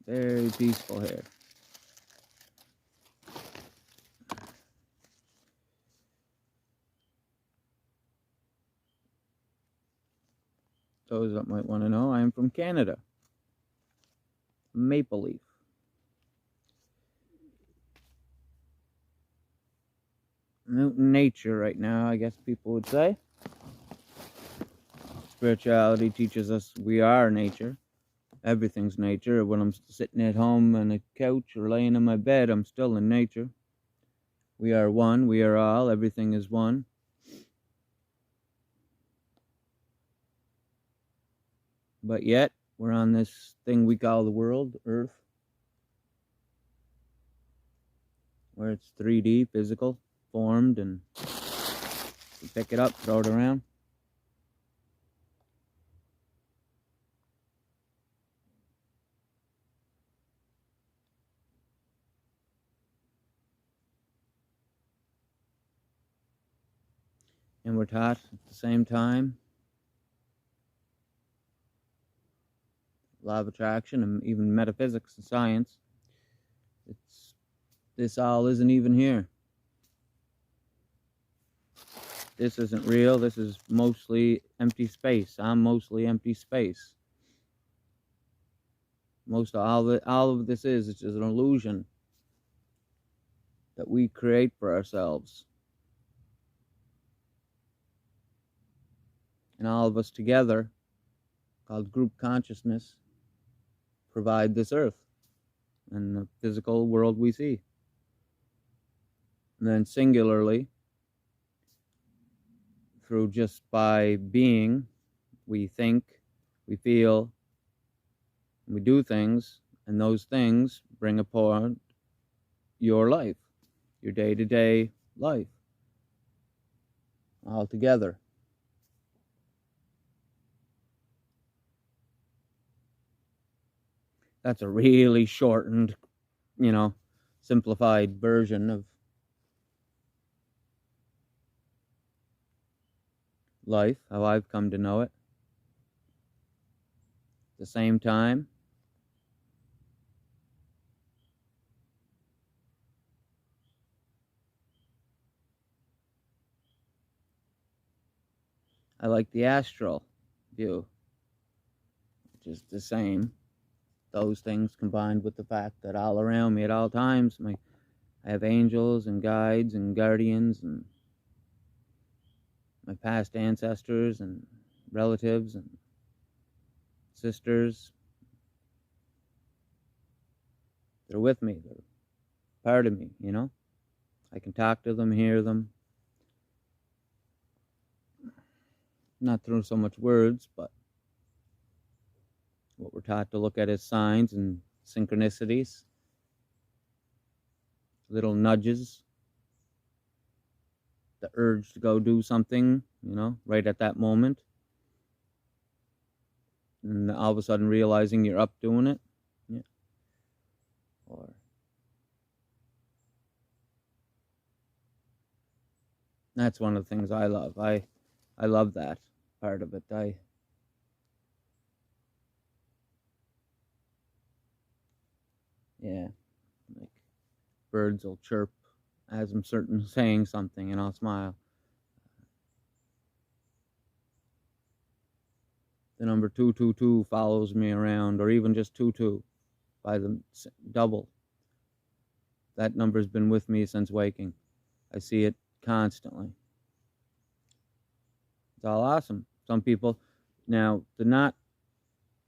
Very peaceful here. Those that might want to know, I am from Canada. Maple Leaf. Nature right now, I guess people would say. Spirituality teaches us we are nature. Everything's nature. When I'm sitting at home on a couch or laying in my bed, I'm still in nature. We are one. We are all. Everything is one. But yet, we're on this thing we call the world, Earth, where it's 3D, physical, formed, and you pick it up, throw it around. And we're taught at the same time law of attraction and even metaphysics and science. This all isn't even here. This isn't real. This is mostly empty space. I'm mostly empty space. Most of all of this is just an illusion that we create for ourselves. And all of us together, called group consciousness, provide this earth and the physical world we see. And then singularly, through just by being, we think, we feel, we do things, and those things bring upon your life, your day-to-day life, all together. That's a really shortened, simplified version of life, how I've come to know it. At the same time, I like the astral view, which is the same. Those things combined with the fact that all around me at all times, I have angels and guides and guardians and my past ancestors and relatives and sisters. They're with me. They're part of me, I can talk to them, hear them. Not through so much words, but what we're taught to look at as signs and synchronicities, little nudges, the urge to go do something, right at that moment. And all of a sudden realizing you're up doing it. Yeah. Or that's one of the things I love. I love that part of it. Like birds will chirp as I'm saying something, and I'll smile. The number 222 follows me around, or even just 22 by the double. That number's been with me since waking. I see it constantly. It's all awesome. Some people, now, they're not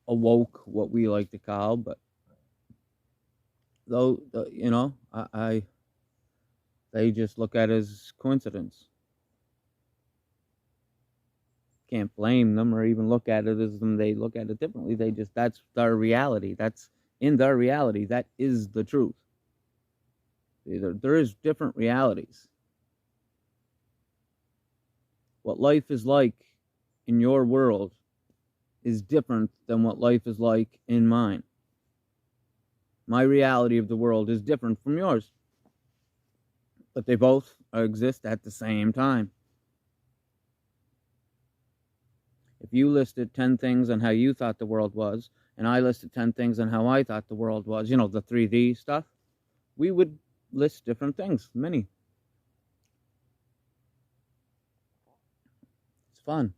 awoke, what we like to call, but though, they just look at it as coincidence. Can't blame them or even look at it as them. They look at it differently. That's their reality. That's in their reality. That is the truth. There is different realities. What life is like in your world is different than what life is like in mine. My reality of the world is different from yours. But they both exist at the same time. If you listed 10 things on how you thought the world was, and I listed 10 things on how I thought the world was, the 3D stuff, we would list different things, many. It's fun.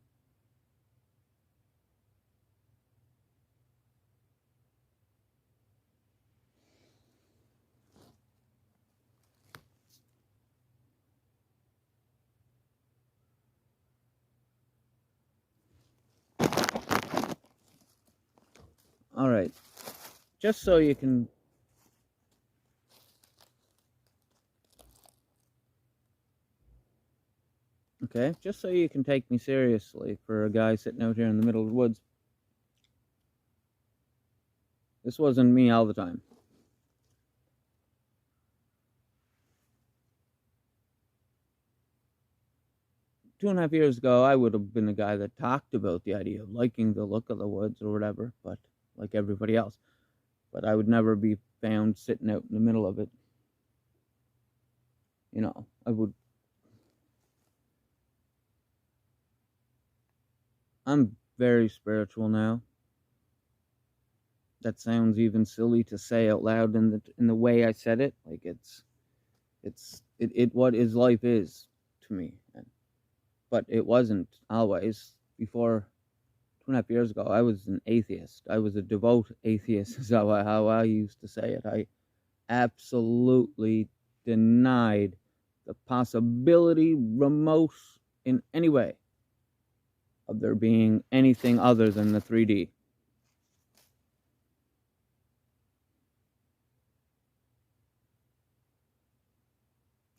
All right. Just so you can Okay, just so you can take me seriously for a guy sitting out here in the middle of the woods. This wasn't me all the time. Two and a half years ago, I would have been a guy that talked about the idea of liking the look of the woods or whatever, but like everybody else. But I would never be found sitting out in the middle of it. I would. I'm very spiritual now. That sounds even silly to say out loud in the way I said it. Like it what is life is to me. But it wasn't always. Before 2.5 years ago, I was an atheist. I was a devout atheist, is how I used to say it. I absolutely denied the possibility, remote in any way, of there being anything other than the 3D.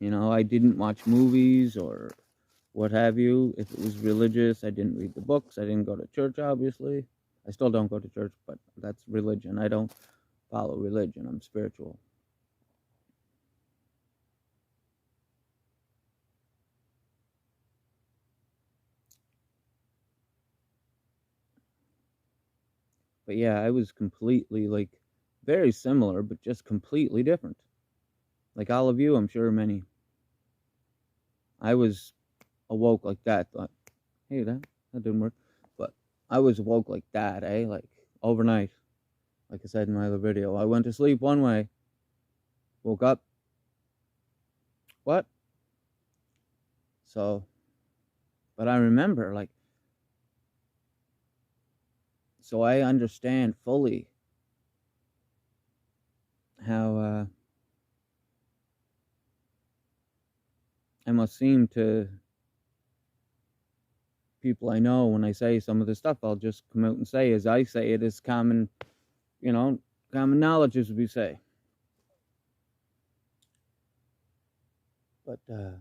I didn't watch movies or what have you. If it was religious, I didn't read the books. I didn't go to church, obviously. I still don't go to church, but that's religion. I don't follow religion. I'm spiritual. But yeah, I was completely, like, very similar, but just completely different. Like all of you, I'm sure many. I was awoke like that. Thought, hey, that didn't work. But I was awoke like that, like overnight. Like I said in my other video, I went to sleep one way, woke up. What? So, but I remember, like, so I understand fully how I must seem to people I know when I say some of the stuff. I'll just come out and say, as I say it, is common, common knowledge, as we say. But so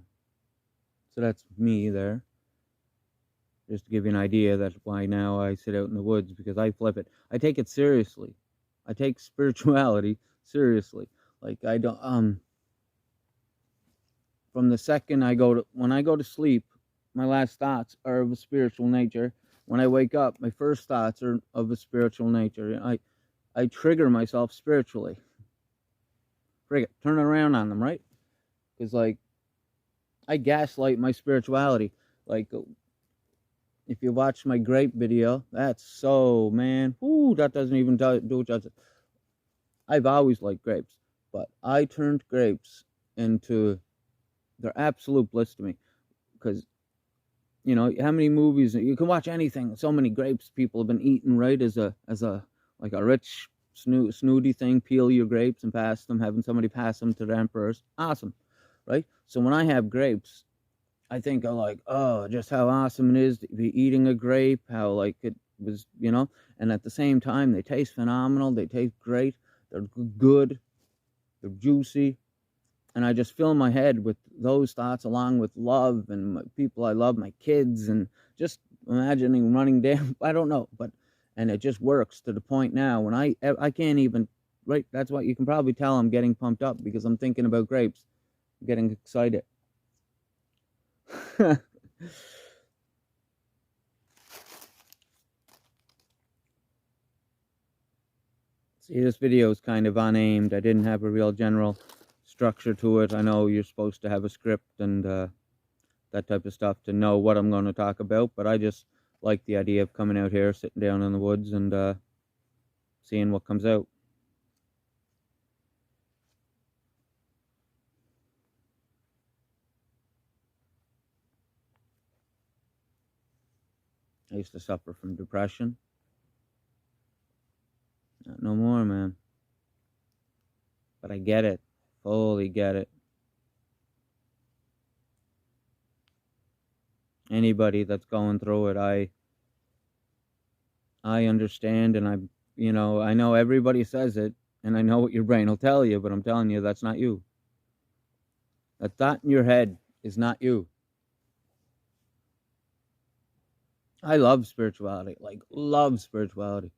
that's me there. Just to give you an idea, that's why now I sit out in the woods, because I flip it. I take it seriously. I take spirituality seriously. Like I don't from the second when I go to sleep, my last thoughts are of a spiritual nature. When I wake up, my first thoughts are of a spiritual nature. I trigger myself spiritually. Frig it, turn it around on them, right? Because like I gaslight my spirituality. Like if you watch my grape video, that's so, man, that doesn't even do it justice. I've always liked grapes, but I turned grapes into their absolute bliss to me, because how many movies you can watch, anything, so many grapes people have been eating, right, as a like a rich snooty thing. Peel your grapes and pass them, having somebody pass them to the emperors, awesome, right? So when I have grapes, I think of like, oh, just how awesome it is to be eating a grape, how like it was, and at the same time they taste phenomenal, they taste great, they're good, they're juicy. And I just fill my head with those thoughts, along with love and my people I love, my kids, and just imagining running down, I don't know, and it just works to the point now when I can't even, right, that's what you can probably tell I'm getting pumped up, because I'm thinking about grapes. I'm getting excited. See, this video is kind of unaimed. I didn't have a real general structure to it. I know you're supposed to have a script and that type of stuff to know what I'm going to talk about, but I just like the idea of coming out here, sitting down in the woods, and seeing what comes out. I used to suffer from depression. Not no more, man. But I get it. Fully get it. Anybody that's going through it, I understand, and I know everybody says it, and I know what your brain will tell you, but I'm telling you that's not you. That thought in your head is not you. I love spirituality, like love spirituality.